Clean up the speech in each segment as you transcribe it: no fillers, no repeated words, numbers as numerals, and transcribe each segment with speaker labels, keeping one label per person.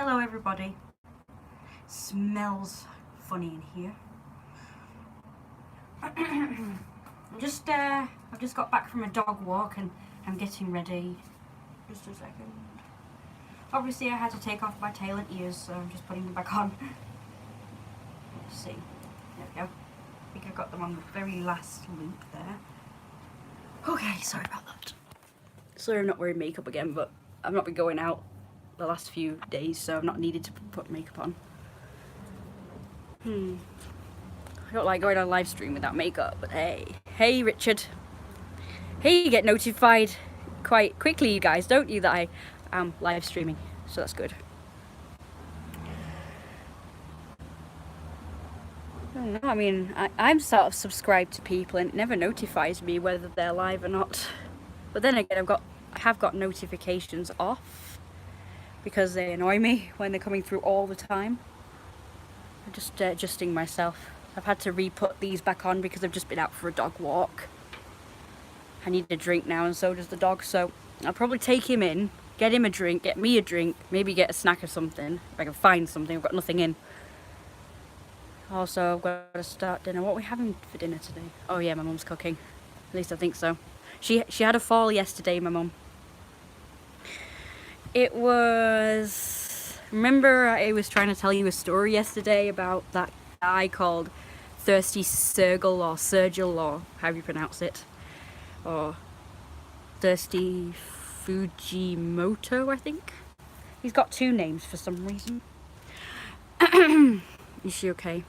Speaker 1: Hello everybody. Smells funny in here. I've just got back from a dog walk and I'm getting ready. Just a second. Obviously I had to take off my tail and ears, so I'm just putting them back on. Let's see. There we go. I think I got them on the very last loop there. Okay, sorry about that. Sorry I'm not wearing makeup again, but I've not been going out the last few days, so I've not needed to put makeup on. I don't like going on live stream without makeup, but hey Richard. Hey, you get notified quite quickly, you guys, don't you, that I am live streaming, so that's good. I don't know, I mean, I'm sort of subscribed to people and it never notifies me whether they're live or not. But then again, I have got notifications off because they annoy me when they're coming through all the time. I'm just adjusting myself. I've had to re-put these back on because I've just been out for a dog walk. I need a drink now and so does the dog, so I'll probably take him in, get him a drink, get me a drink, maybe get a snack or something, if I can find something. I've got nothing in. Also, I've got to start dinner. What are we having for dinner today? Oh yeah, my mum's cooking. At least I think so. She had a fall yesterday, my mum. It was... Remember I was trying to tell you a story yesterday about that guy called Thirsty Sergel or Sergel, or however you pronounce it. Or Thirsty Fujimoto, I think. He's got two names for some reason. Is she okay?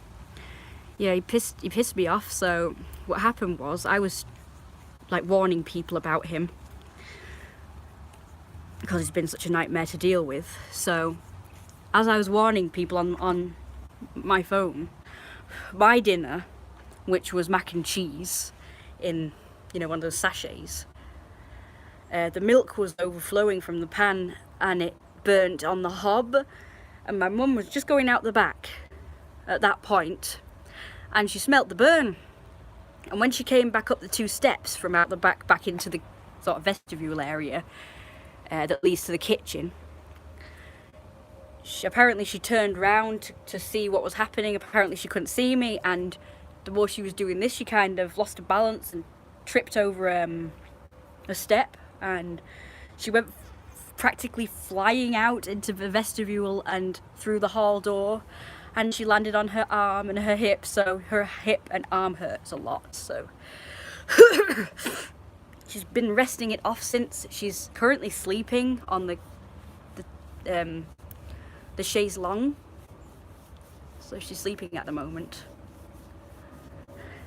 Speaker 1: Yeah, he pissed me off. So what happened was I was like warning people about him because he's been such a nightmare to deal with. So as I was warning people on my phone, my dinner, which was mac and cheese in, you know, one of those sachets, the milk was overflowing from the pan and it burnt on the hob, and my mum was just going out the back at that point and she smelt the burn, and when she came back up the 2 steps from out the back into the sort of vestibule area that leads to the kitchen, apparently she turned round to see what was happening. Apparently she couldn't see me, and the more she was doing this, she kind of lost her balance and tripped over a step, and she went practically flying out into the vestibule and through the hall door, and she landed on her arm and her hip, so her hip and arm hurts a lot. So she's been resting it off since. She's currently sleeping on the chaise longue, so she's sleeping at the moment.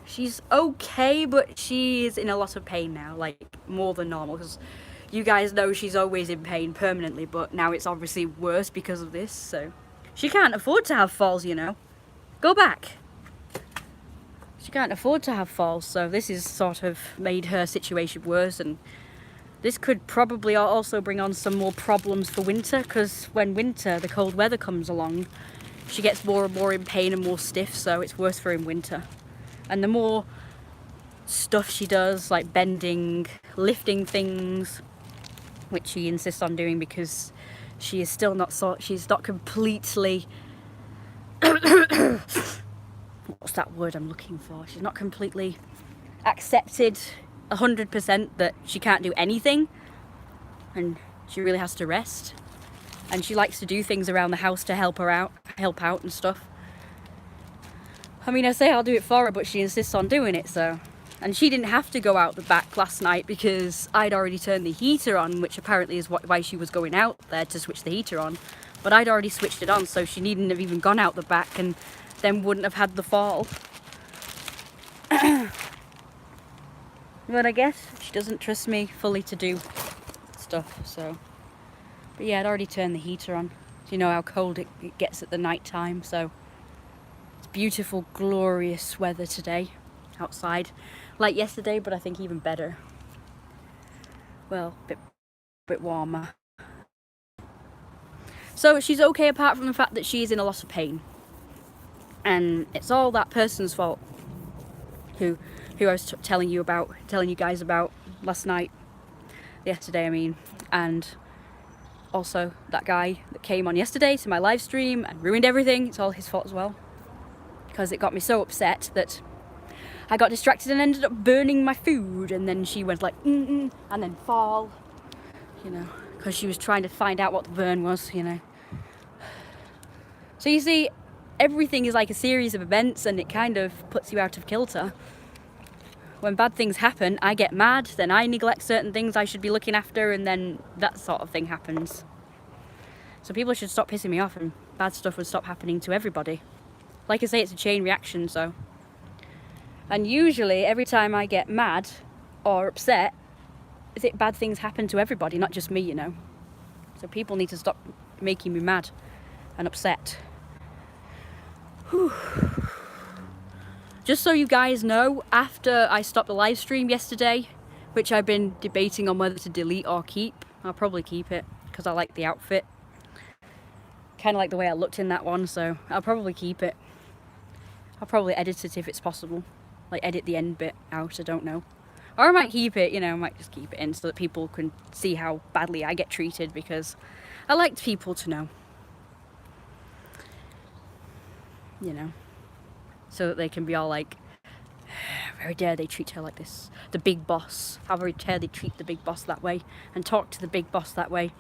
Speaker 1: She's okay, but she is in a lot of pain now, like more than normal, because you guys know she's always in pain permanently, but now it's obviously worse because of this. So she can't afford to have falls, you know. Go back. She can't afford to have falls, so this has sort of made her situation worse, and this could probably also bring on some more problems for winter, because when winter, the cold weather comes along, she gets more and more in pain and more stiff, so it's worse for her in winter. And the more stuff she does, like bending, lifting things, which she insists on doing because she is still not she's not completely what's that word I'm looking for? She's not completely accepted 100% that she can't do anything, and she really has to rest. And she likes to do things around the house to help out and stuff. I mean, I say I'll do it for her, but she insists on doing it, so. And she didn't have to go out the back last night because I'd already turned the heater on, which apparently is why she was going out there to switch the heater on. But I'd already switched it on, so she needn't have even gone out the back and then wouldn't have had the fall. But I guess she doesn't trust me fully to do stuff, so. But yeah, I'd already turned the heater on. You know how cold it gets at the night time, so. It's beautiful, glorious weather today outside. Like yesterday, but I think even better. Well, a bit warmer. So she's okay apart from the fact that she's in a lot of pain. And it's all that person's fault who I was telling you guys about last night, yesterday I mean, and also that guy that came on yesterday to my live stream and ruined everything. It's all his fault as well, because it got me so upset that I got distracted and ended up burning my food, and then she went like and then fall, you know, because she was trying to find out what the burn was, you know. So you see, everything is like a series of events, and it kind of puts you out of kilter. When bad things happen, I get mad, then I neglect certain things I should be looking after, and then that sort of thing happens. So people should stop pissing me off, and bad stuff would stop happening to everybody. Like I say, it's a chain reaction, so. And usually, every time I get mad or upset, bad things happen to everybody, not just me, you know. So people need to stop making me mad and upset. Whew. Just so you guys know, after I stopped the live stream yesterday, which I've been debating on whether to delete or keep, I'll probably keep it because I like the outfit. Kind of like the way I looked in that one, so I'll probably keep it. I'll probably edit it if it's possible. Like edit the end bit out, I don't know. Or I might keep it, you know, I might just keep it in so that people can see how badly I get treated, because I like people to know. You know. So that they can be all like, how very dare they treat her like this. The big boss. How very dare they treat the big boss that way and talk to the big boss that way.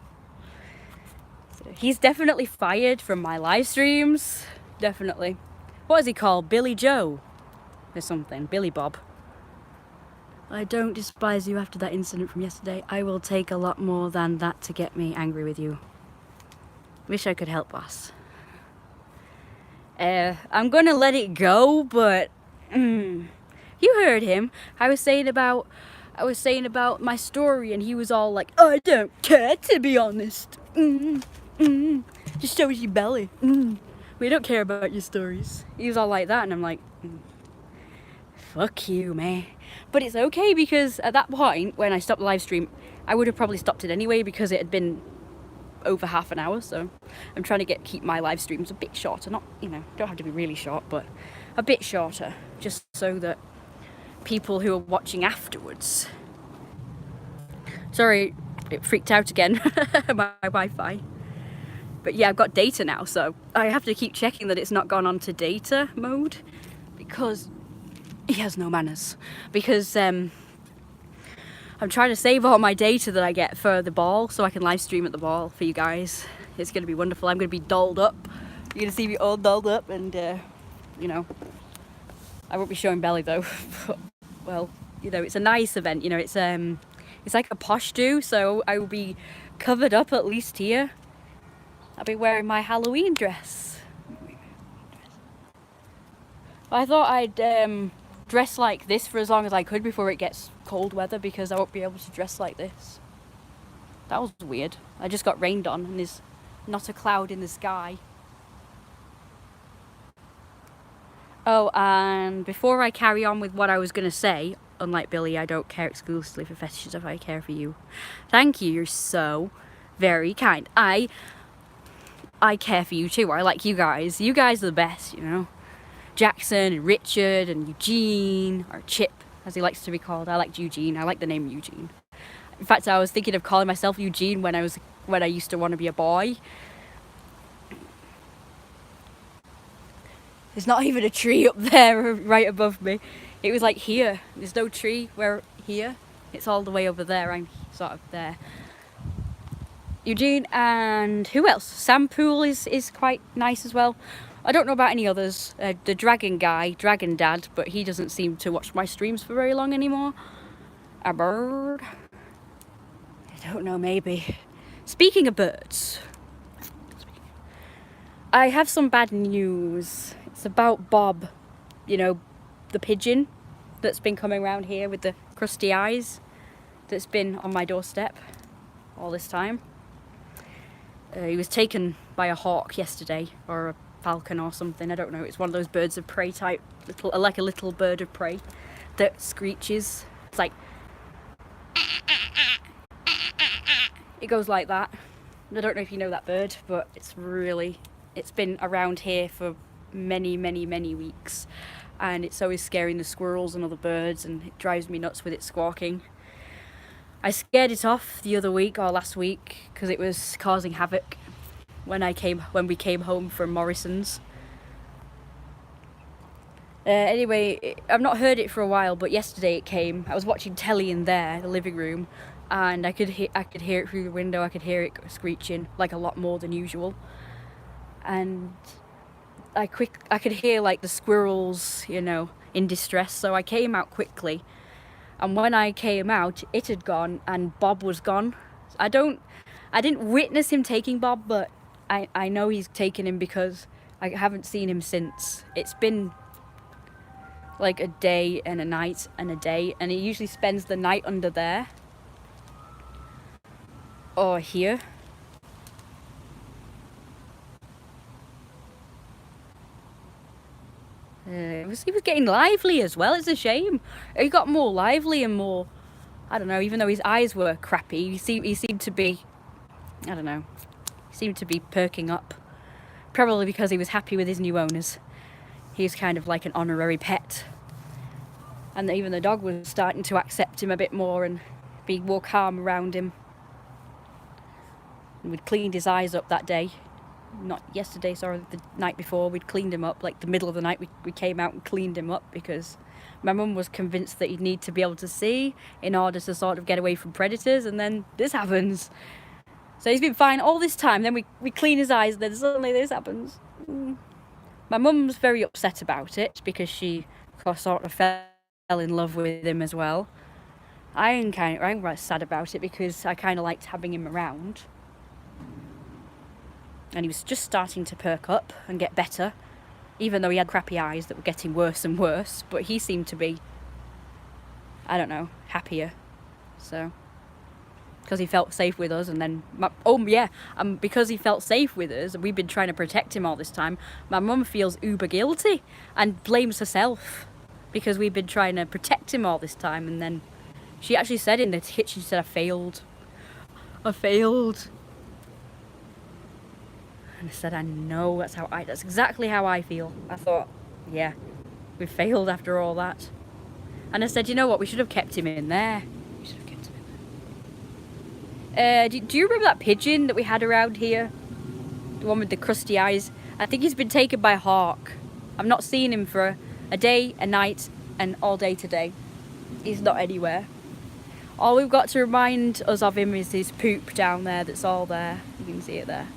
Speaker 1: So he's definitely fired from my live streams. Definitely. What is he called? Billy Joe? Or something. Billy Bob. I don't despise you after that incident from yesterday. I will take a lot more than that to get me angry with you. Wish I could help, boss. I'm gonna let it go, but you heard him. I was saying about my story, and he was all like, I don't care, to be honest. Just shows your belly. We don't care about your stories. He was all like that, and I'm like, fuck you, man. But it's okay, because at that point, when I stopped the live stream, I would have probably stopped it anyway, because it had been over half an hour. So I'm trying to keep my live streams a bit shorter. Not, you know, don't have to be really short, but a bit shorter, just so that people who are watching afterwards. Sorry, it freaked out again. My Wi-Fi. But yeah, I've got data now, so I have to keep checking that it's not gone on to data mode, because he has no manners. Because I'm trying to save all my data that I get for the ball, so I can live stream at the ball for you guys. It's going to be wonderful. I'm going to be dolled up. You're going to see me all dolled up, and you know, I won't be showing belly though. But, well, you know, it's a nice event. You know, it's like a posh do, so I will be covered up at least here. I'll be wearing my Halloween dress. I thought I'd dress like this for as long as I could before it gets cold weather, because I won't be able to dress like this. That was weird. I just got rained on and there's not a cloud in the sky. Oh, and before I carry on with what I was going to say, unlike Billy, I don't care exclusively for fetishes, if I care for you. Thank you, you're so very kind. I care for you too. I like you guys. You guys are the best, you know. Jackson and Richard and Eugene, or Chip, as he likes to be called. I liked Eugene. I like the name Eugene. In fact, I was thinking of calling myself Eugene when I used to want to be a boy. There's not even a tree up there right above me. It was like here. There's no tree where here. It's all the way over there. I'm sort of there. Eugene, and who else? Sam Poole is quite nice as well. I don't know about any others. The dragon guy, Dragon Dad, but he doesn't seem to watch my streams for very long anymore. A bird? I don't know, maybe. Speaking of birds, I have some bad news. It's about Bob, you know, the pigeon that's been coming around here with the crusty eyes, that's been on my doorstep all this time. He was taken by a hawk yesterday, or a falcon or something, I don't know. It's one of those birds of prey type, like a little bird of prey that screeches. It's like, it goes like that. I don't know if you know that bird, but it's been around here for many, many, many weeks, and it's always scaring the squirrels and other birds, and it drives me nuts with its squawking. I scared it off the other week or last week because it was causing havoc when we came home from Morrison's. Anyway, I've not heard it for a while, but yesterday it came. I was watching telly in there, the living room, and I could hear it through the window. I could hear it screeching, like a lot more than usual. And I could hear like the squirrels, you know, in distress. So I came out quickly, and when I came out, it had gone and Bob was gone. I didn't witness him taking Bob, but I know he's taken him because I haven't seen him since. It's been like a day and a night and a day, and he usually spends the night under there or here. He was getting lively as well. It's a shame. He got more lively and more, I don't know, even though his eyes were crappy, he seemed to be, I don't know, he seemed to be perking up. Probably because he was happy with his new owners. He's kind of like an honorary pet. And even the dog was starting to accept him a bit more and be more calm around him. And we'd cleaned his eyes up that day. Not yesterday, sorry, the night before. We'd cleaned him up, like the middle of the night we came out and cleaned him up because my mum was convinced that he'd need to be able to see in order to sort of get away from predators, and then this happens. So he's been fine all this time, then we clean his eyes, then suddenly this happens. My mum's very upset about it because she sort of fell in love with him as well. I'm quite sad about it because I kind of liked having him around. And he was just starting to perk up and get better, even though he had crappy eyes that were getting worse and worse. But he seemed to be, I don't know, happier. So, because he felt safe with us, and then, because he felt safe with us, and we've been trying to protect him all this time, my mum feels uber guilty and blames herself because we've been trying to protect him all this time. And then she actually said in the kitchen, she said, I failed. And I said, I know, that's exactly how I feel. I thought, yeah, we failed after all that. And I said, you know what, we should have kept him in there. Do you remember that pigeon that we had around here? The one with the crusty eyes? I think he's been taken by a hawk. I've not seen him for a day, a night, and all day today. He's not anywhere. All we've got to remind us of him is his poop down there that's all there. You can see it there.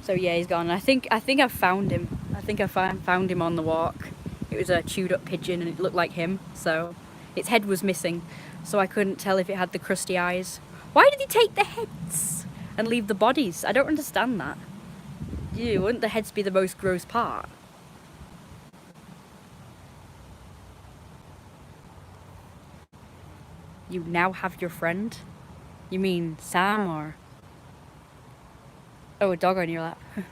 Speaker 1: So yeah, he's gone. I think I've found him. I think I found him on the walk. It was a chewed up pigeon and it looked like him. So its head was missing. So I couldn't tell if it had the crusty eyes. Why did he take the heads and leave the bodies? I don't understand that. Wouldn't the heads be the most gross part? You now have your friend? You mean Sam or... Oh, a dog on your lap. I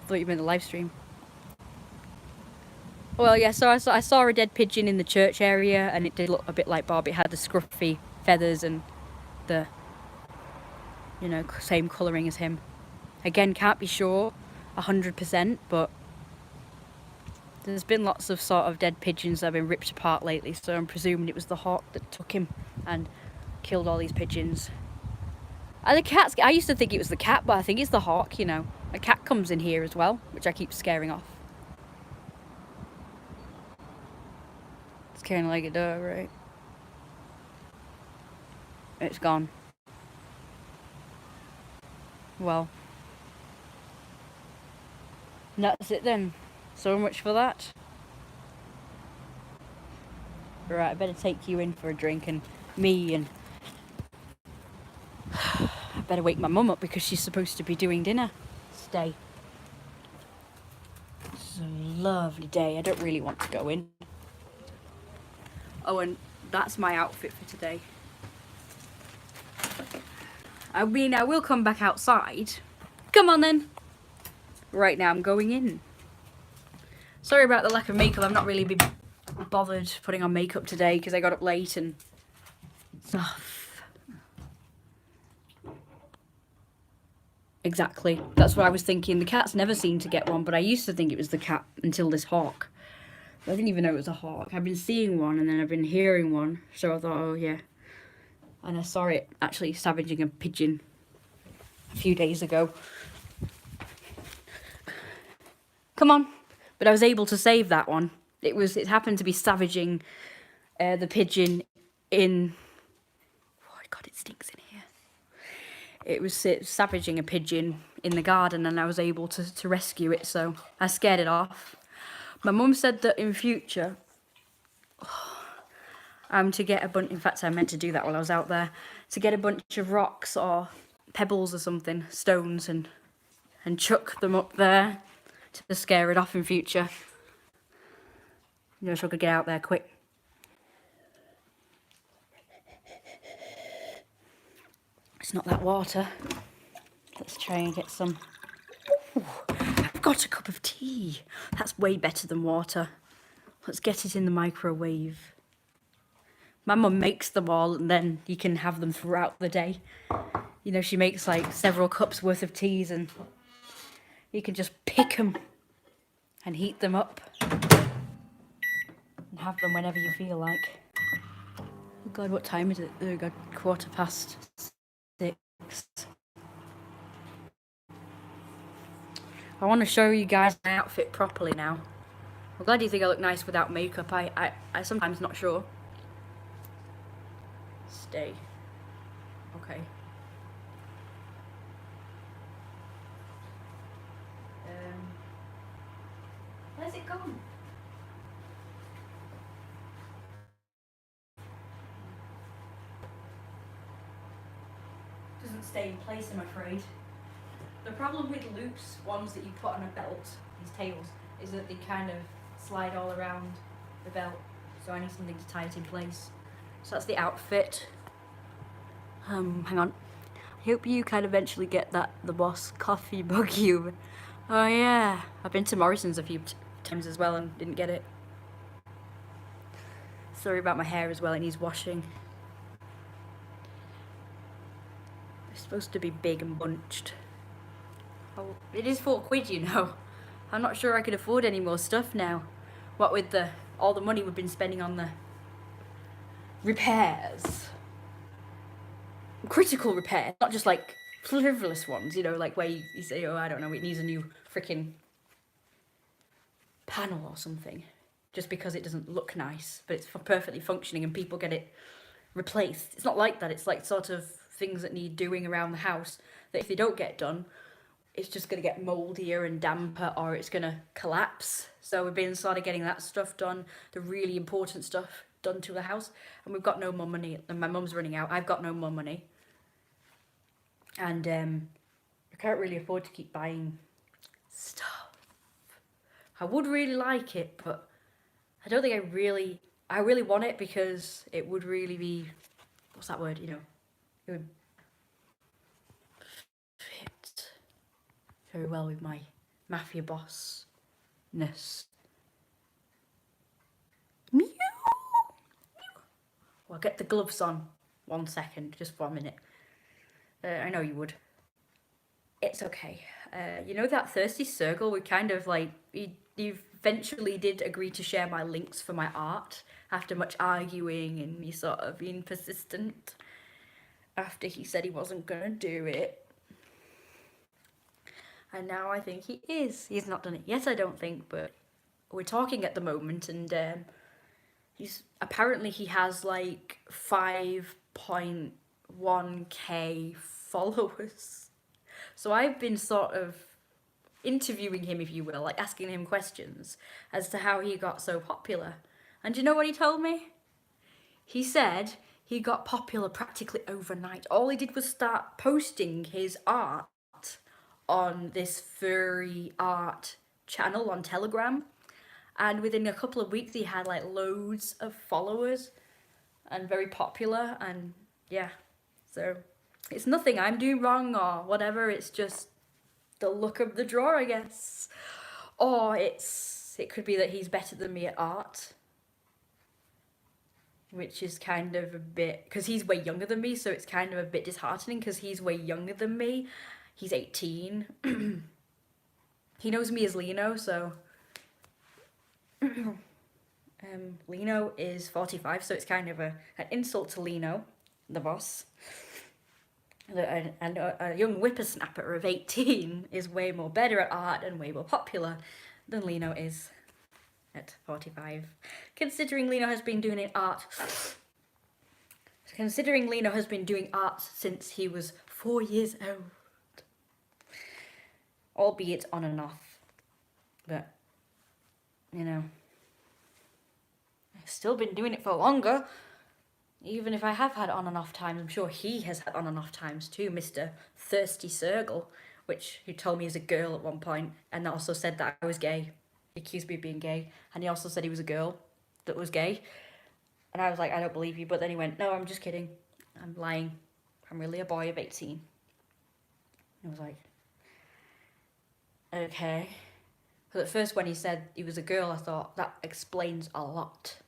Speaker 1: thought you meant the live stream. Well, yeah, so I saw a dead pigeon in the church area, and it did look a bit like Bob. It had the scruffy feathers and the, same colouring as him. Again, can't be sure 100%, but there's been lots of sort of dead pigeons that have been ripped apart lately, so I'm presuming it was the hawk that took him and killed all these pigeons. And the cats, I used to think it was the cat, but I think it's the hawk, A cat comes in here as well, which I keep scaring off. It's kind of like a dog, right? It's gone. Well. That's it then. So much for that. Right, I better take you in for a drink, and me, and... I better wake my mum up because she's supposed to be doing dinner today. It's a lovely day. I don't really want to go in. Oh, and that's my outfit for today. I mean, I will come back outside. Come on then. Right now I'm going in. Sorry about the lack of makeup. I've not really been bothered putting on makeup today because I got up late and stuff. Exactly. That's what I was thinking. The cats never seem to get one, but I used to think it was the cat until this hawk. I didn't even know it was a hawk. I've been seeing one and then I've been hearing one, so I thought, oh yeah. And I saw it actually savaging a pigeon a few days ago. Come on. But I was able to save that one. It happened to be savaging the pigeon in... Oh God, it stinks in here. It was savaging a pigeon in the garden and I was able to rescue it, so I scared it off. My mum said that in future, I'm to get a bunch, in fact I meant to do that while I was out there, to get a bunch of rocks or pebbles or something, stones, and chuck them up there to scare it off in future. You know, so I could get out there quick. It's not that water. Let's try and get some. Ooh, I've got a cup of tea. That's way better than water. Let's get it in the microwave. My mum makes them all and then you can have them throughout the day. You know, she makes like several cups worth of teas and you can just pick them and heat them up and have them whenever you feel like. Oh God, what time is it? Oh God, 6:15. I want to show you guys my outfit properly now. I'm glad you think I look nice without makeup. I sometimes not sure. Stay. Okay. Where's it gone? Doesn't stay in place, I'm afraid. The problem with loops, ones that you put on a belt, these tails, is that they kind of slide all around the belt. So I need something to tie it in place. So that's the outfit. Hang on. I hope you can eventually get the Boss coffee mug you. Oh yeah, I've been to Morrison's a few times as well and didn't get it. Sorry about my hair as well, it needs washing. It's supposed to be big and bunched. Oh, it is £4, you know. I'm not sure I could afford any more stuff now. What with all the money we've been spending on the repairs. Critical repairs, not just like frivolous ones, you know, like where you say, oh, I don't know, it needs a new freaking panel or something. Just because it doesn't look nice, but it's perfectly functioning and people get it replaced. It's not like that, it's like sort of things that need doing around the house that if they don't get done, it's just going to get mouldier and damper or it's going to collapse. So we've been sort of getting that stuff done, the really important stuff done to the house, and we've got no more money, and my mum's running out. I've got no more money. And I can't really afford to keep buying stuff. I would really like it, but I don't think I really want it because it would really be, what's that word, you know, it would fit very well with my mafia boss-ness. Meow! Well, get the gloves on 1 second, just for a minute. I know you would. It's okay. You know that thirsty circle, we kind of like, he eventually did agree to share my links for my art after much arguing and me sort of being persistent after he said he wasn't gonna do it. And now I think he is. He's not done it yet, I don't think, but we're talking at the moment, and apparently he has like 5.1k followers. So I've been sort of interviewing him, if you will, like asking him questions as to how he got so popular. And do you know what he told me? He said he got popular practically overnight. All he did was start posting his art on this furry art channel on Telegram, and within a couple of weeks he had like loads of followers and very popular. And yeah, so it's nothing I'm doing wrong or whatever, it's just the luck of the draw, I guess. Or it could be that he's better than me at art, which is kind of a bit, because he's way younger than me, so it's kind of a bit disheartening because he's way younger than me. He's 18. He knows me as Lino, so Lino is 45, so it's kind of an insult to Lino, the boss. And a young whippersnapper of 18 is way more better at art and way more popular than Lino is at 45. Considering Lino has been doing art since he was 4 years old. Albeit on and off. But, you know, I've still been doing it for longer. Even if I have had on and off times, I'm sure he has had on and off times too, Mr. Thirsty Circle, which he told me is a girl at one point, and also said that I was gay. He accused me of being gay, and he also said he was a girl that was gay. And I was like, I don't believe you, but then he went, no, I'm just kidding. I'm lying. I'm really a boy of 18. I was like, okay. Because at first when he said he was a girl, I thought, that explains a lot.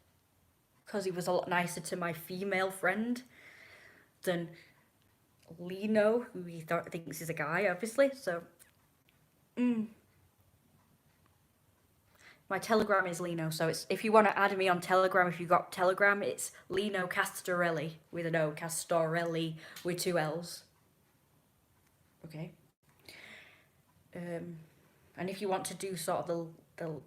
Speaker 1: Because he was a lot nicer to my female friend than Lino, who he thinks is a guy, obviously. So, my Telegram is Lino, so it's, if you want to add me on Telegram, if you've got Telegram, it's Lino Castorelli with an O, Castorelli with 2 L's. Okay. And if you want to do sort of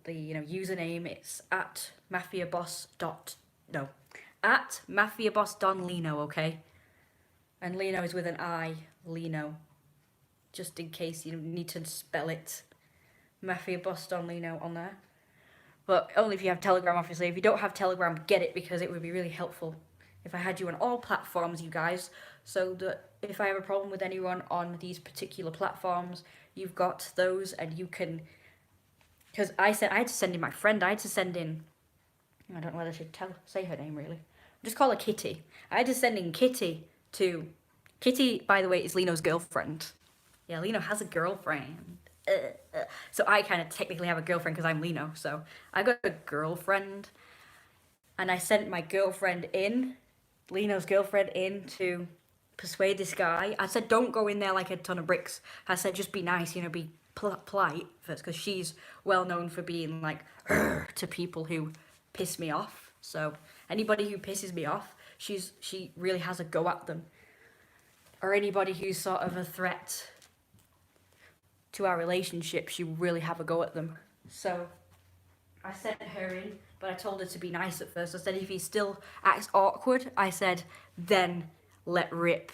Speaker 1: the you know, username, it's at mafiaboss.Lino, okay? And Lino is with an I, Lino. Just in case you need to spell it. Mafiaboss.Lino on there. But only if you have Telegram, obviously. If you don't have Telegram, get it, because it would be really helpful if I had you on all platforms, you guys, so that if I have a problem with anyone on these particular platforms, you've got those, and you can, because I had to send in my friend, I don't know whether I should say her name, really. Just call her Kitty. I had to send in Kitty, by the way, is Lino's girlfriend. Yeah, Lino has a girlfriend. So I kind of technically have a girlfriend because I'm Lino, so I got a girlfriend, and I sent my girlfriend in, Lino's girlfriend in, to persuade this guy. I said, don't go in there like a ton of bricks. I said, just be nice, you know, be polite first, because she's well known for being like to people who piss me off. So anybody who pisses me off, she really has a go at them. Or anybody who's sort of a threat to our relationship, she really have a go at them. So I sent her in, but I told her to be nice at first. I said, if he still acts awkward, I said, then let rip.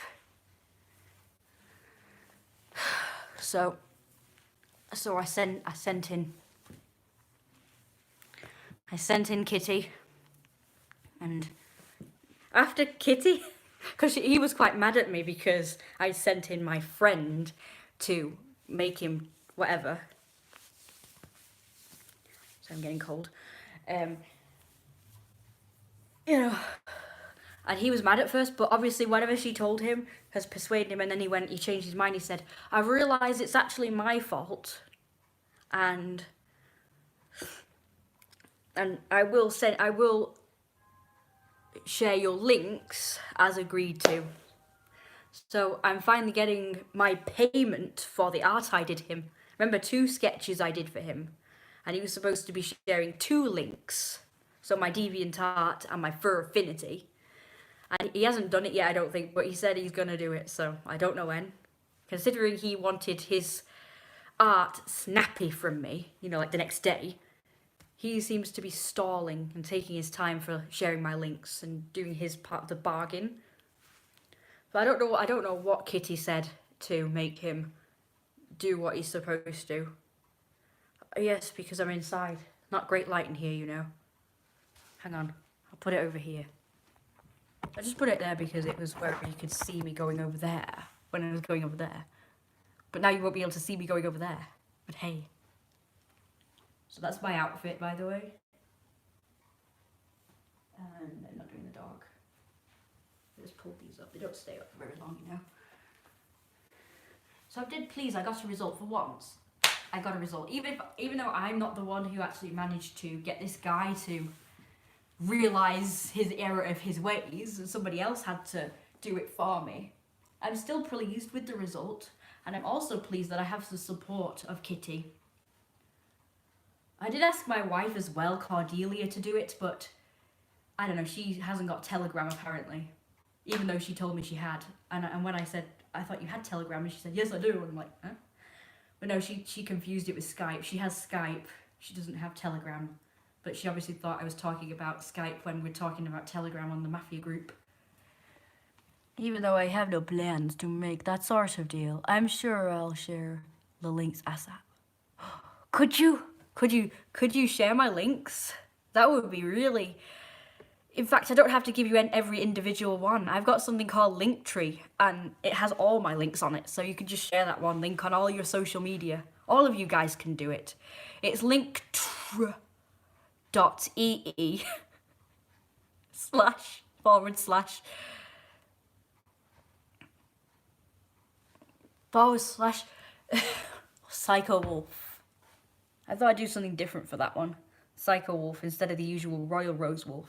Speaker 1: So I sent in Kitty, and after Kitty, because he was quite mad at me because I sent in my friend to make him whatever. So I'm getting cold. You know, and he was mad at first, but obviously whatever she told him has persuaded him, and then he changed his mind. He said, I realise it's actually my fault, and I will share your links as agreed to. So I'm finally getting my payment for the art I did him. Remember, 2 sketches I did for him, and he was supposed to be sharing 2 links. So my DeviantArt and my Fur Affinity. And he hasn't done it yet, I don't think, but he said he's going to do it, so I don't know when. Considering he wanted his art snappy from me, you know, like the next day, he seems to be stalling and taking his time for sharing my links and doing his part of the bargain. But I don't know what Kitty said to make him do what he's supposed to. Yes, because I'm inside. Not great light in here, you know. Hang on, I'll put it over here. I just put it there because it was where you could see me going over there when I was going over there. But now you won't be able to see me going over there. But hey. So that's my outfit, by the way. And I'm not doing the dog. I just pulled these up. They don't stay up for very long, you know. So I did please, I got a result for once. I got a result. Even though I'm not the one who actually managed to get this guy to realise his error of his ways, and somebody else had to do it for me, I'm still pleased with the result, and I'm also pleased that I have the support of Kitty. I did ask my wife as well, Cordelia, to do it, but I don't know, she hasn't got Telegram apparently, even though she told me she had. And when I said, I thought you had Telegram, and she said, yes, I do. And I'm like, huh? But no, she confused it with Skype. She has Skype, she doesn't have Telegram. But she obviously thought I was talking about Skype when we're talking about Telegram on the Mafia group. Even though I have no plans to make that sort of deal, I'm sure I'll share the links ASAP. Could you share my links? That would be really... In fact, I don't have to give you every individual one. I've got something called Linktr.ee, and it has all my links on it, so you can just share that one link on all your social media. All of you guys can do it. It's Linktr.ee / psychowolf. I thought I'd do something different for that one. Psychowolf instead of the usual royalrosewolf.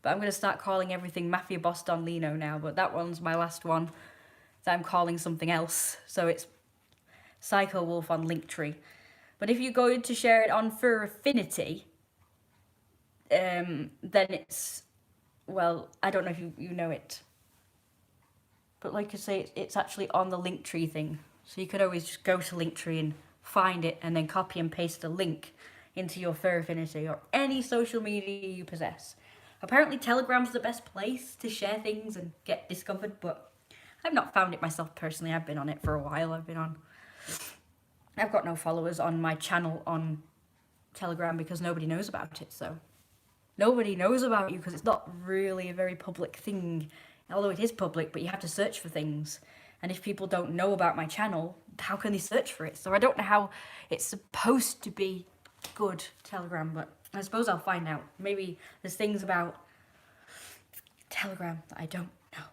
Speaker 1: But I'm going to start calling everything Mafia Boss Don Lino now, but that one's my last one that I'm calling something else. So it's psychowolf on Linktr.ee. But if you go to share it on Fur Affinity, then it's, well, I don't know if you know it. But like I say, it's actually on the Linktr.ee thing. So you could always just go to Linktr.ee and find it and then copy and paste a link into your Fur Affinity or any social media you possess. Apparently Telegram's the best place to share things and get discovered, but I've not found it myself personally. I've been on it for a while. I've got no followers on my channel on Telegram because nobody knows about it, so. Nobody knows about you because it's not really a very public thing. Although it is public, but you have to search for things. And if people don't know about my channel, how can they search for it? So I don't know how it's supposed to be good, Telegram, but I suppose I'll find out. Maybe there's things about Telegram that I don't know.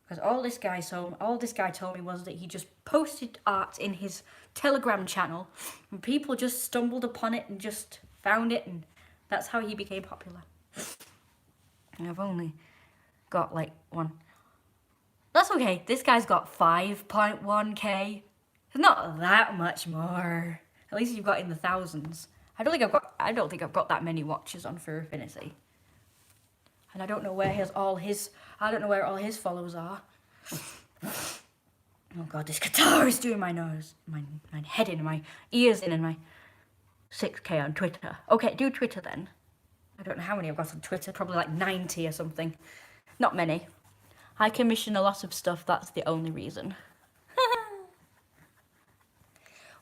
Speaker 1: Because all this guy told me was that he just posted art in his Telegram channel, and people just stumbled upon it and just found it, and that's how he became popular. And I've only got like one. That's okay. This guy's got 5.1k. Not that much more. At least you've got in the thousands. I don't think I've got that many watches on Fur Affinity. And I don't know where all his followers are. Oh god, this guitar is doing my nose, my head in, my ears in, and my 6k on Twitter. Okay, do Twitter then. I don't know how many I've got on Twitter, probably like 90 or something. Not many. I commission a lot of stuff, that's the only reason.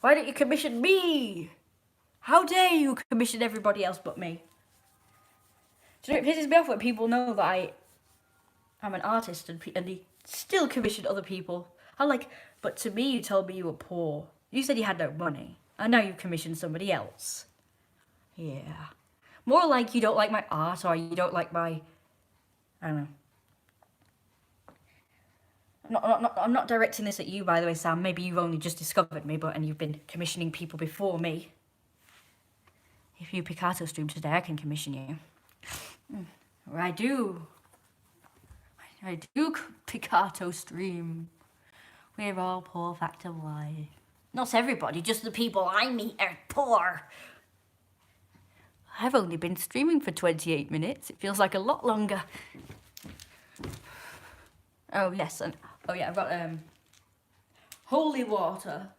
Speaker 1: Why don't you commission me? How dare you commission everybody else but me? Do you know, it pisses me off when people know that I'm an artist and they still commission other people. I'm like, but to me you told me you were poor. You said you had no money. And now you commissioned somebody else. Yeah. More like you don't like my art or you don't like my... I don't know. I'm not directing this at you, by the way, Sam. Maybe you've only just discovered me, and you've been commissioning people before me. If you Picasso stream today, I can commission you. Or I do Picasso stream. We're all poor, fact of life. Not everybody, just the people I meet are poor. I've only been streaming for 28 minutes. It feels like a lot longer. Oh, yes, and oh yeah, I've got holy water.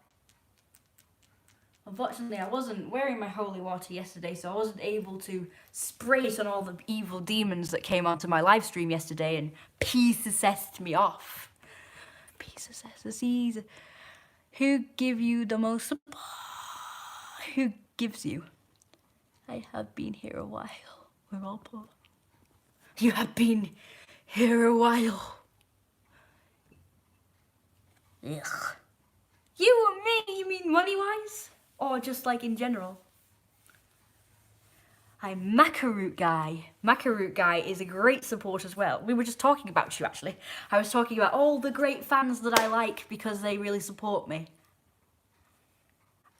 Speaker 1: Unfortunately, I wasn't wearing my holy water yesterday, so I wasn't able to spray it on all the evil demons that came onto my live stream yesterday and possessed me off. Possessed. Who give you the most support? Who gives you? I have been here a while. We're all poor. You have been here a while. Ugh. You and me, you mean money-wise? Or just like in general? I'm Macaroot Guy. Macaroot Guy is a great support as well. We were just talking about you, actually. I was talking about all the great fans that I like because they really support me.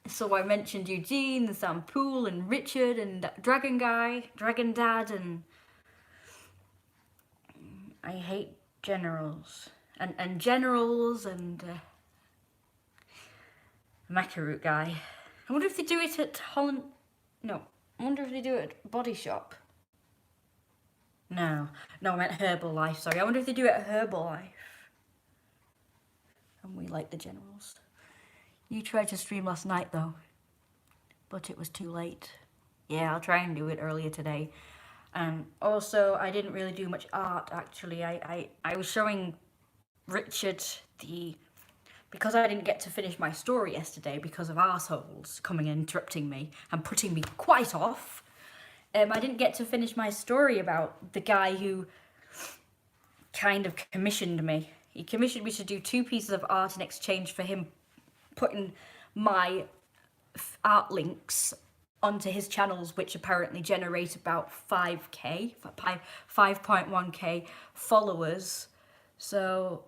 Speaker 1: So I mentioned Eugene, and Sam Poole, and Richard, and Dragon Guy, Dragon Dad, and... I hate generals. And generals, and... Macaroot Guy. I wonder if they do it at Holland... No. I wonder if they do it at Body Shop. No. No, I meant Herbalife, sorry. I wonder if they do it at Herbalife. And we like the Generals. You tried to stream last night though, but it was too late. Yeah, I'll try and do it earlier today. And also, I didn't really do much art actually. I was showing Richard because I didn't get to finish my story yesterday because of arseholes coming and interrupting me and putting me quite off. I didn't get to finish my story about the guy who kind of commissioned me. He commissioned me to do 2 pieces of art in exchange for him putting my art links onto his channels, which apparently generate about 5.1k followers. So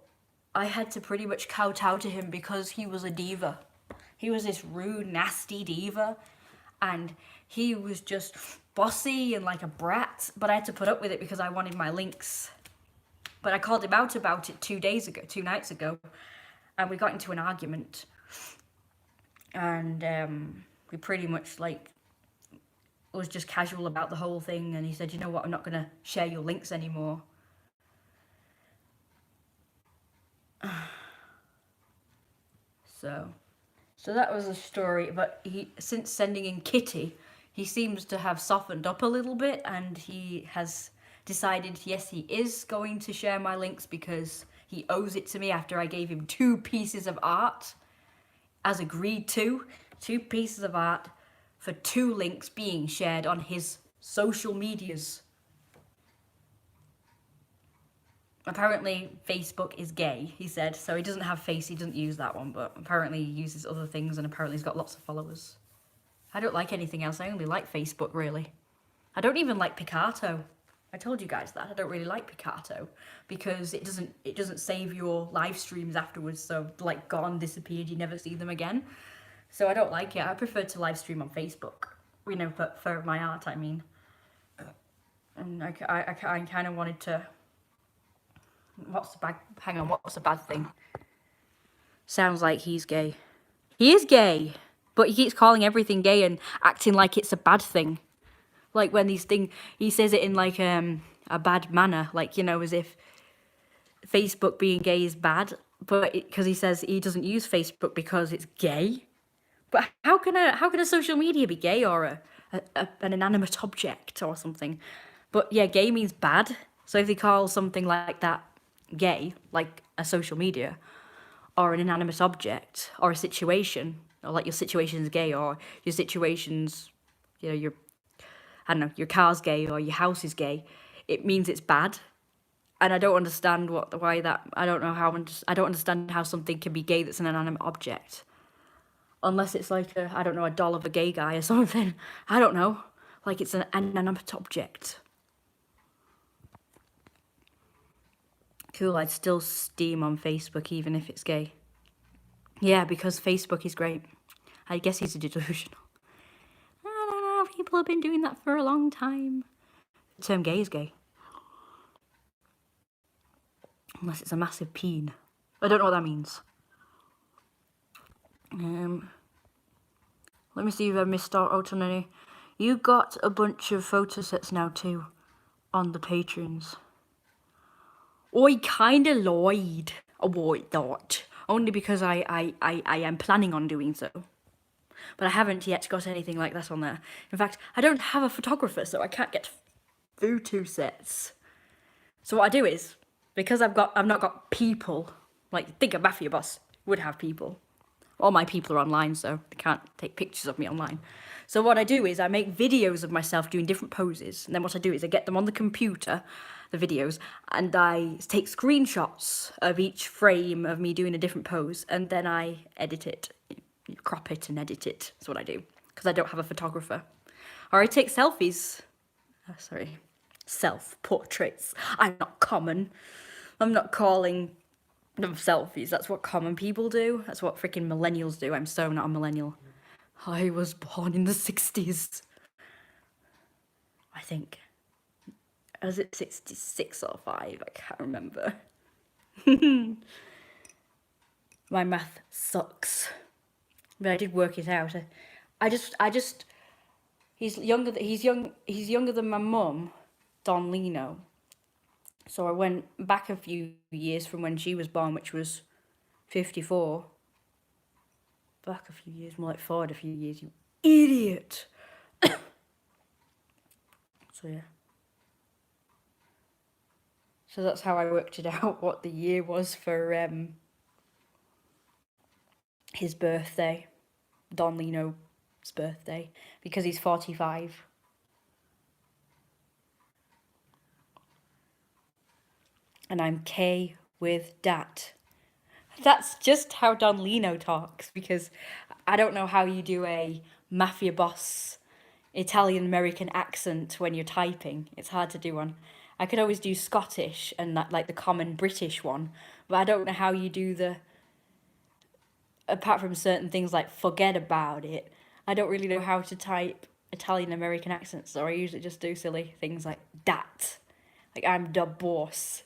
Speaker 1: I had to pretty much kowtow to him because he was a diva. He was this rude, nasty diva, and he was just bossy and like a brat, but I had to put up with it because I wanted my links. But I called him out about it 2 nights ago, and we got into an argument. And we pretty much like was just casual about the whole thing, and he said, you know what, I'm not gonna share your links anymore. So that was the story. But since sending in Kitty, he seems to have softened up a little bit, and he has decided, yes, he is going to share my links because he owes it to me after I gave him 2 pieces of art, as agreed to. 2 pieces of art for 2 links being shared on his social medias. Apparently Facebook is gay, he said, so he doesn't have Face, he doesn't use that one, but apparently he uses other things, and apparently he's got lots of followers. I don't like anything else, I only like Facebook, really. I don't even like Picato. I told you guys that. I don't really like Picato because it doesn't save your live streams afterwards, so like gone, disappeared, you never see them again. So I don't like it. I prefer to live stream on Facebook, you know, for my art, I mean. And I kind of wanted to... What's the bad thing? Sounds like he's gay. He is gay, but he keeps calling everything gay and acting like it's a bad thing. Like when he says it in like a bad manner, like, you know, as if Facebook being gay is bad, but because he says he doesn't use Facebook because it's gay. But how can a social media be gay, or an inanimate object or something? But yeah, gay means bad. So if they call something like that gay, like a social media, or an inanimate object, or a situation, or like your situation's gay, or your situation's, you know, your car's gay or your house is gay, it means it's bad. And I don't understand I don't understand how something can be gay that's an inanimate object. Unless it's like a doll of a gay guy or something. I don't know. Like it's an inanimate object. Cool, I'd still steam on Facebook even if it's gay. Yeah, because Facebook is great. I guess he's a delusional. I don't know, people have been doing that for a long time. The term gay is gay. Unless it's a massive peen. I don't know what that means. Let me see if I missed out on any. You got a bunch of photo sets now too, on the patrons. I kinda lied about that, only because I am planning on doing so. But I haven't yet got anything like that on there. In fact, I don't have a photographer, so I can't get photo sets. So what I do is, because I've not got people, like think of Mafia Boss would have people. All my people are online, so they can't take pictures of me online. So what I do is I make videos of myself doing different poses, and then what I do is I get them on the computer, the videos, and I take screenshots of each frame of me doing a different pose, and then I edit it, crop it and edit it. That's what I do, because I don't have a photographer. Or I take selfies. Self-portraits. I'm not common. I'm not calling them selfies. That's what common people do. That's what freaking millennials do. I'm so not a millennial. I was born in the 60s. I think. Was it 66 or 5? I can't remember. My math sucks. But I did work it out. I just He's younger than my mum, Don Lino. So I went back a few years from when she was born, which was 54. Back a few years, more like forward a few years, you idiot. So yeah. So that's how I worked it out, what the year was for his birthday, Don Lino's birthday, because he's 45. And I'm K with dat. That's just how Don Lino talks, because I don't know how you do a mafia boss Italian American accent when you're typing. It's hard to do one. I could always do Scottish and that, like the common British one, but I don't know how you do the, apart from certain things like forget about it, I don't really know how to type Italian American accents, so I usually just do silly things like dat. Like I'm the boss.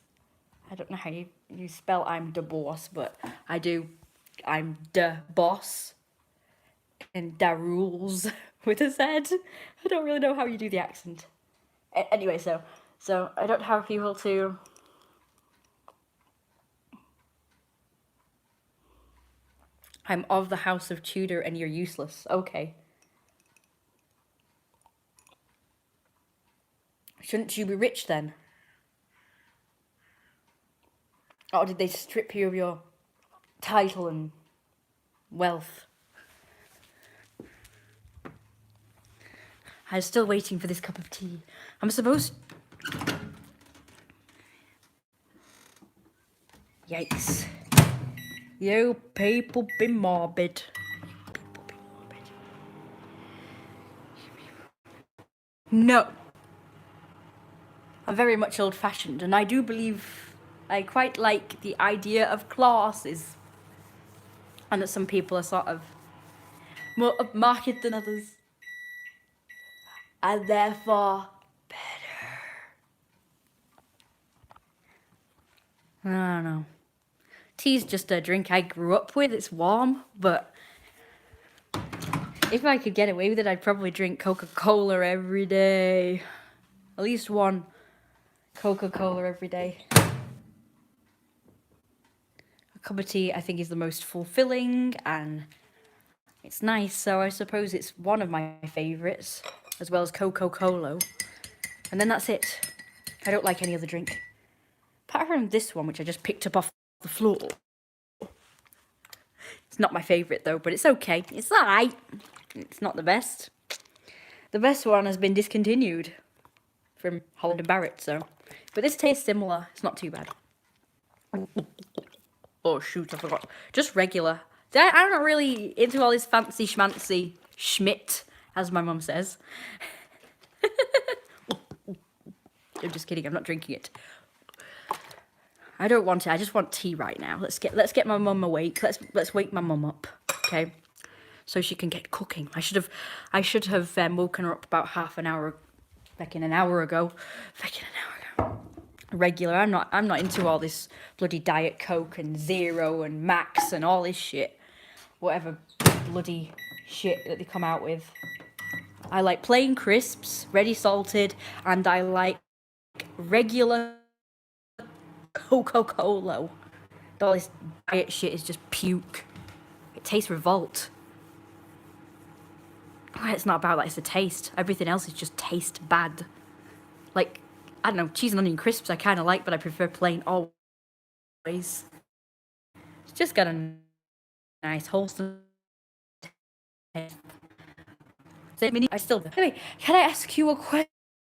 Speaker 1: I don't know how you spell I'm the boss, but I do. I'm the boss. And da rules with a Z. I don't really know how you do the accent. Anyway, so I don't have people to... I'm of the House of Tudor and you're useless. Okay. Shouldn't you be rich then? Or did they strip you of your title and wealth? I'm still waiting for this cup of tea. I'm supposed... Yikes. You people be morbid. People be morbid. No. I'm very much old-fashioned, and I do believe I quite like the idea of classes. And that some people are sort of more upmarket than others. And therefore better. I don't know. Tea's just a drink I grew up with. It's warm, but if I could get away with it, I'd probably drink Coca-Cola every day. At least one Coca-Cola every day. A cup of tea, I think, is the most fulfilling and it's nice, so I suppose it's one of my favourites, as well as Coca-Cola. And then that's it. I don't like any other drink. Apart from this one, which I just picked up off the floor. It's not my favourite though, but it's okay. It's alright. It's not the best. The best one has been discontinued from Holland and Barrett, so. But this tastes similar. It's not too bad. Oh shoot, I forgot. Just regular. I'm not really into all this fancy schmancy schmidt, as my mum says. I'm just kidding, I'm not drinking it. I don't want it, I just want tea right now. Let's get my mum awake. Let's wake my mum up, okay? So she can get cooking. I should have woken her up about an hour ago. Regular. I'm not into all this bloody Diet Coke and Zero and Max and all this shit. Whatever bloody shit that they come out with. I like plain crisps, ready salted, and I like regular Coca-Cola. All this diet shit is just puke. It tastes revolt. It's not about that, it's the taste. Everything else is just taste bad. Like, I don't know, cheese and onion crisps I kind of like, but I prefer plain always. It's just got a nice, wholesome taste. Anyway, can I ask you a question?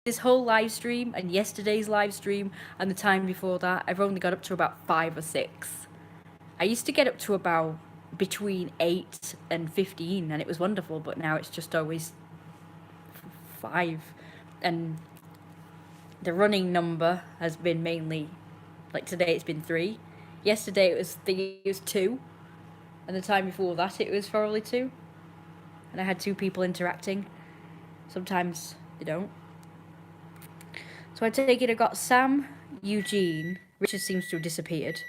Speaker 1: This whole live stream and yesterday's live stream and the time before that, I've only got up to about 5 or 6. I used to get up to about between 8 and 15 and it was wonderful, but now it's just always 5. And the running number has been mainly, like today it's been 3. Yesterday it was 2. And the time before that it was probably 2. And I had 2 people interacting. Sometimes they don't. So I take it I got Sam, Eugene, Richard seems to have disappeared.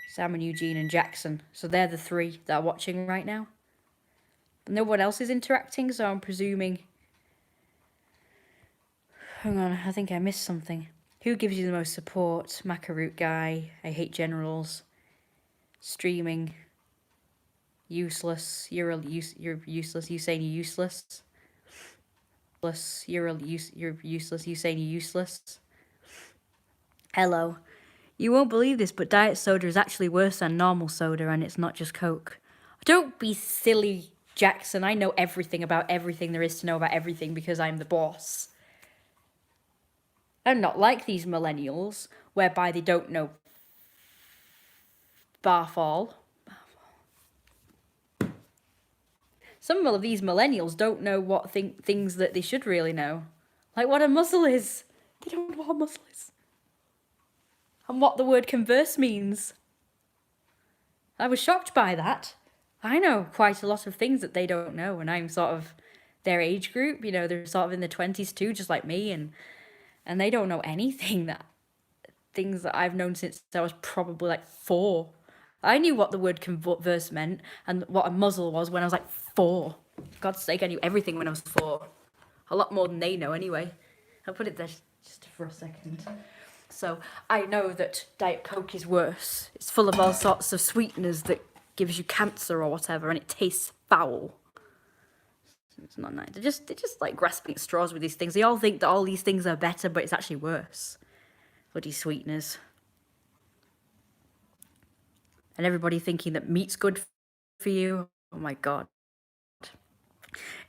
Speaker 1: Sam and Eugene and Jackson. So they're the 3 that are watching right now. No one else is interacting, so I'm presuming Hang on, I think I missed something. Who gives you the most support? Macaroot guy. I hate generals. Streaming. Useless. You're useless. You saying you're useless. You're useless. You saying you're useless. Hello. You won't believe this, but diet soda is actually worse than normal soda, and it's not just Coke. Don't be silly, Jackson. I know everything about everything there is to know about everything because I'm the boss. I'm not like these millennials, whereby they don't know barfall. Some of these millennials don't know what things that they should really know. Like what a muscle is. They don't know what a muscle is. And what the word converse means. I was shocked by that. I know quite a lot of things that they don't know, and I'm sort of their age group. You know, they're sort of in their 20s too, just like me, and they don't know anything things that I've known since I was probably like 4. I knew what the word converse meant and what a muzzle was when I was like 4. For God's sake, I knew everything when I was 4. A lot more than they know anyway. I'll put it there just for a second. So I know that Diet Coke is worse. It's full of all sorts of sweeteners that gives you cancer or whatever, and it tastes foul. It's not nice. They're just like grasping at straws with these things. They all think that all these things are better, but it's actually worse. Bloody sweeteners. And everybody thinking that meat's good for you. Oh my God. It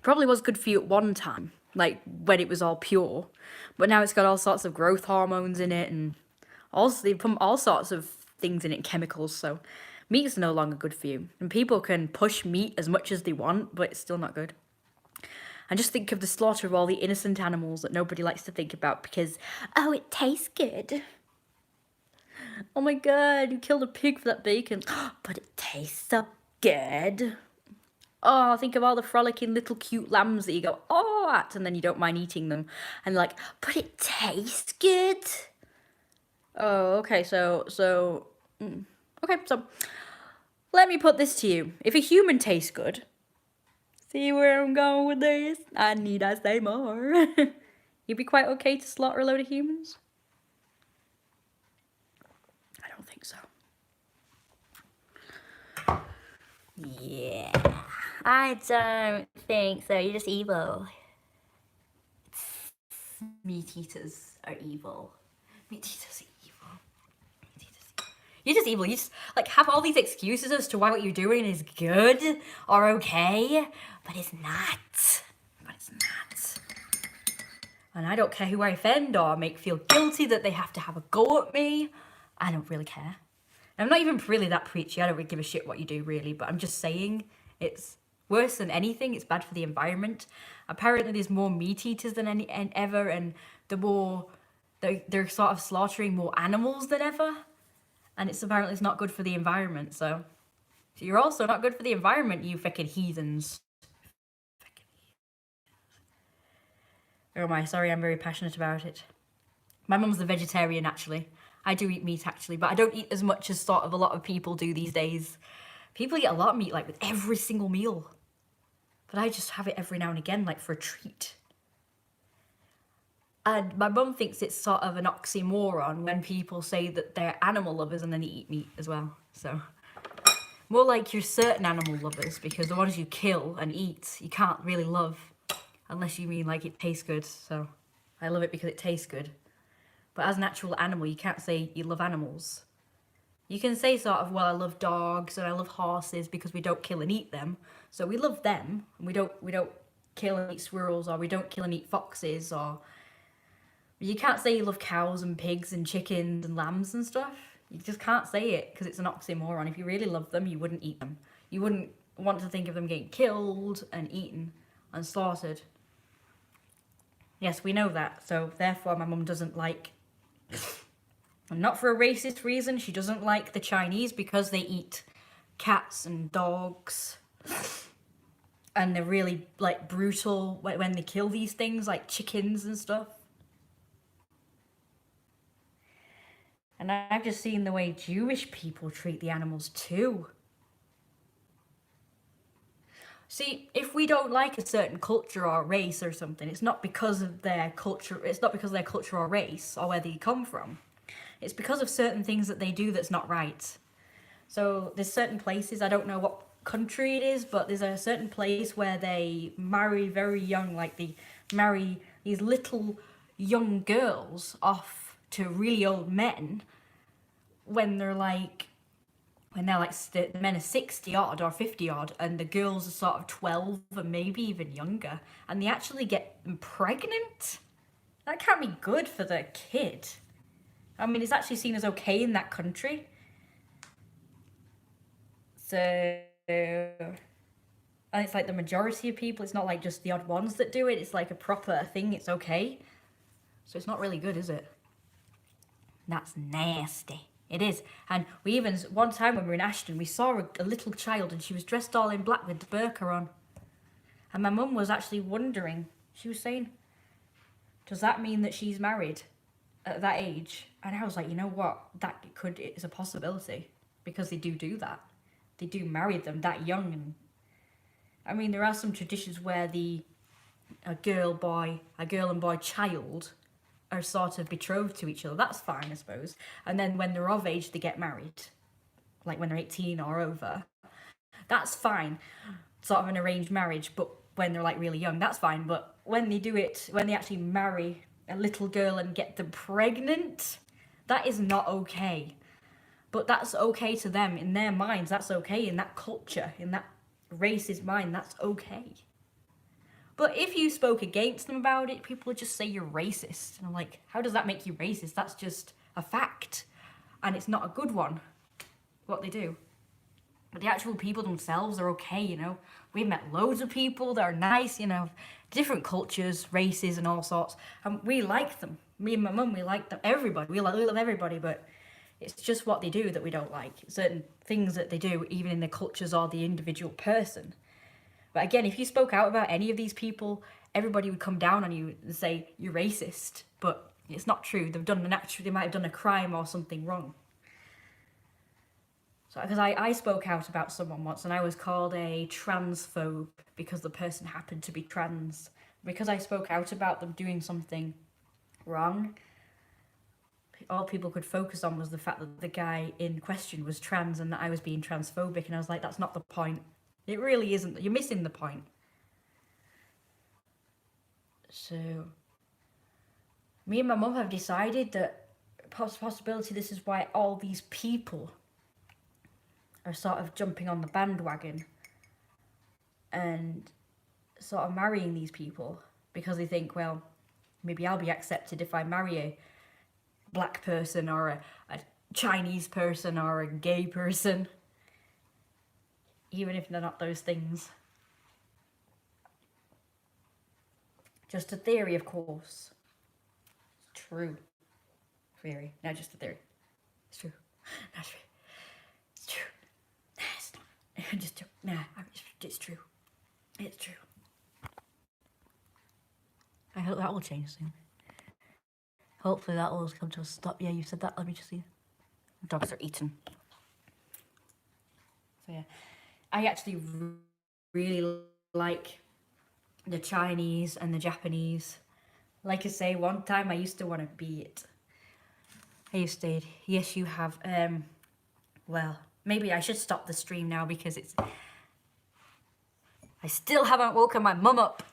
Speaker 1: probably was good for you at one time, like when it was all pure. But now it's got all sorts of growth hormones in it, and also they put all sorts of things in it, chemicals. So meat's no longer good for you. And people can push meat as much as they want, but it's still not good. And just think of the slaughter of all the innocent animals that nobody likes to think about because, oh, it tastes good. Oh my God, you killed a pig for that bacon. But it tastes so good. Oh, think of all the frolicking little cute lambs that you go, oh, at, and then you don't mind eating them. And like, but it tastes good. Oh, okay, so, okay, so let me put this to you. If a human tastes good, see where I'm going with this? I need I say more. You'd be quite okay to slaughter a load of humans? I don't think so. Yeah, I don't think so. You're just evil. Meat eaters are evil. Meat eaters are evil. You're just evil. You just like have all these excuses as to why what you're doing is good or okay, but it's not. But it's not. And I don't care who I offend or make feel guilty that they have to have a go at me. I don't really care. I'm not even really that preachy. I don't really give a shit what you do, really. But I'm just saying it's worse than anything. It's bad for the environment. Apparently, there's more meat eaters than ever, and they're sort of slaughtering more animals than ever. And it's not good for the environment. So you're also not good for the environment, you fucking heathens. Oh my, sorry, I'm very passionate about it. My mum's a vegetarian, actually. I do eat meat, actually, but I don't eat as much as sort of a lot of people do these days. People eat a lot of meat, like, with every single meal. But I just have it every now and again, like, for a treat. And my mum thinks it's sort of an oxymoron when people say that they're animal lovers and then they eat meat as well. So, more like you're certain animal lovers, because the ones you kill and eat, you can't really love. Unless you mean, like, it tastes good. So, I love it because it tastes good. But as an actual animal, you can't say you love animals. You can say sort of, well, I love dogs and I love horses because we don't kill and eat them. So we love them. And we don't kill and eat squirrels, or we don't kill and eat foxes, or you can't say you love cows and pigs and chickens and lambs and stuff. You just can't say it because it's an oxymoron. If you really love them, you wouldn't eat them. You wouldn't want to think of them getting killed and eaten and slaughtered. Yes, we know that. So therefore my mum doesn't like, and not for a racist reason, she doesn't like the Chinese because they eat cats and dogs. And they're really, like, brutal when they kill these things, like chickens and stuff. And I've just seen the way Jewish people treat the animals too. See, if we don't like a certain culture or race or something, it's not because of their culture. It's not because of their culture or race or where they come from. It's because of certain things that they do that's not right. So there's certain places, I don't know what country it is, but there's a certain place where they marry very young, like they marry these little young girls off to really old men when they're like the men are 60 odd or 50 odd and the girls are sort of 12 and maybe even younger, and they actually get pregnant. That can't be good for the kid. I mean, it's actually seen as okay in that country. So, and it's like the majority of people, it's not like just the odd ones that do it, it's like a proper thing, it's okay. So it's not really good, is it? That's nasty. It is. And we even, one time when we were in Ashton, we saw a little child and she was dressed all in black with the burqa on. And my mum was actually wondering, she was saying, does that mean that she's married at that age? And I was like, you know what, it's a possibility, because they do that. They do marry them that young. And I mean, there are some traditions where a girl and boy child are sort of betrothed to each other. That's fine, I suppose. And then when they're of age, they get married, like when they're 18 or over. That's fine, sort of an arranged marriage. But when they're like really young, that's fine. But when they do it, when they actually marry a little girl and get them pregnant, that is not okay. But that's okay to them, in their minds, that's okay, in that culture, in that race's mind, that's okay. But if you spoke against them about it, people would just say you're racist. And I'm like, how does that make you racist? That's just a fact. And it's not a good one, what they do. But the actual people themselves are okay, you know. We've met loads of people that are nice, you know, different cultures, races and all sorts. And we like them. Me and my mum, we like them. Everybody, we love everybody, but it's just what they do that we don't like. Certain things that they do, even in their cultures or the individual person. But again, if you spoke out about any of these people, everybody would come down on you and say, you're racist. But it's not true. They might have done a crime or something wrong. So, because I spoke out about someone once and I was called a transphobe because the person happened to be trans. Because I spoke out about them doing something wrong, all people could focus on was the fact that the guy in question was trans and that I was being transphobic, and I was like, that's not the point. It really isn't. You're missing the point. So, me and my mum have decided that possibility this is why all these people are sort of jumping on the bandwagon and sort of marrying these people because they think, well, maybe I'll be accepted if I marry a black person or a Chinese person or a gay person, even if they're not those things. Just a theory, of course. True. Theory. No, just a theory. It's true. That's true. It's true. Nah, it's not. Just true. Nah, it's true. It's true. I hope that will change soon. Hopefully that will come to a stop. Yeah, you said that. Let me just see. The dogs are eating. So yeah, I actually really like the Chinese and the Japanese. Like I say, one time I used to want to be it. I used to, yes you have, well, maybe I should stop the stream now because I still haven't woken my mum up.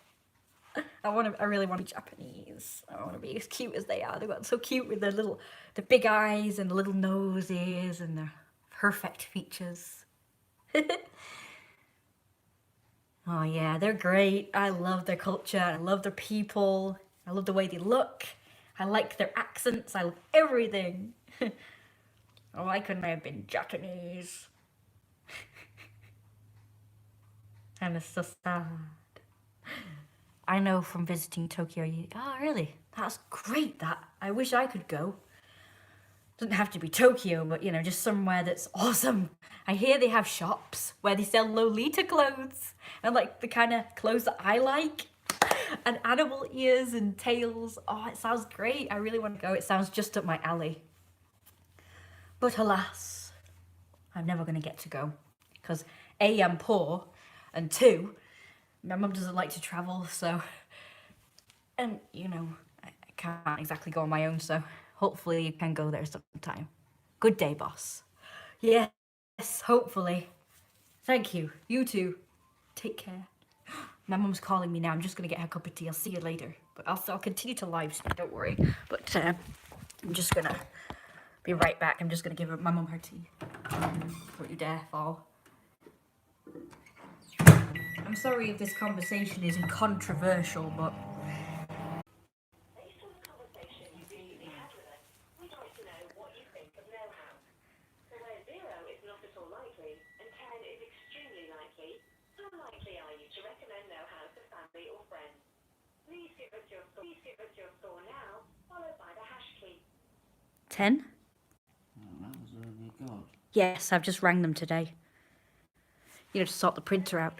Speaker 1: I really want to be Japanese. I want to be as cute as they are. They've got so cute with the big eyes and the little noses and their perfect features. Oh yeah, they're great. I love their culture. I love their people. I love the way they look. I like their accents. I love everything. Oh, why couldn't I have been Japanese? And it's so sad. I know from visiting Tokyo, oh really? That's great, that. I wish I could go. Doesn't have to be Tokyo, but you know, just somewhere that's awesome. I hear they have shops where they sell Lolita clothes and like the kind of clothes that I like, and animal ears and tails. Oh, it sounds great. I really want to go. It sounds just up my alley. But alas, I'm never going to get to go because A, I'm poor, and 2, My mum doesn't like to travel, so... And, you know, I can't exactly go on my own, so hopefully you can go there sometime. Good day, boss. Yes, hopefully. Thank you. You too. Take care. My mum's calling me now. I'm just going to get her a cup of tea. I'll see you later. But I'll continue to live stream, don't worry. But I'm just going to be right back. I'm just going to give my mum her tea. Don't you dare fall. I'm sorry if this conversation is controversial, but... Based on the conversation you recently had with us, we'd like to know what you think of know-how. So where 0 is not at all likely and 10 is extremely likely, how likely are you to recommend know-how to family or friends? Please give us your score now, followed by the hash key. 10?
Speaker 2: Oh, that was all you got.
Speaker 1: Yes, I've just rang them today. You know, to sort the printer out.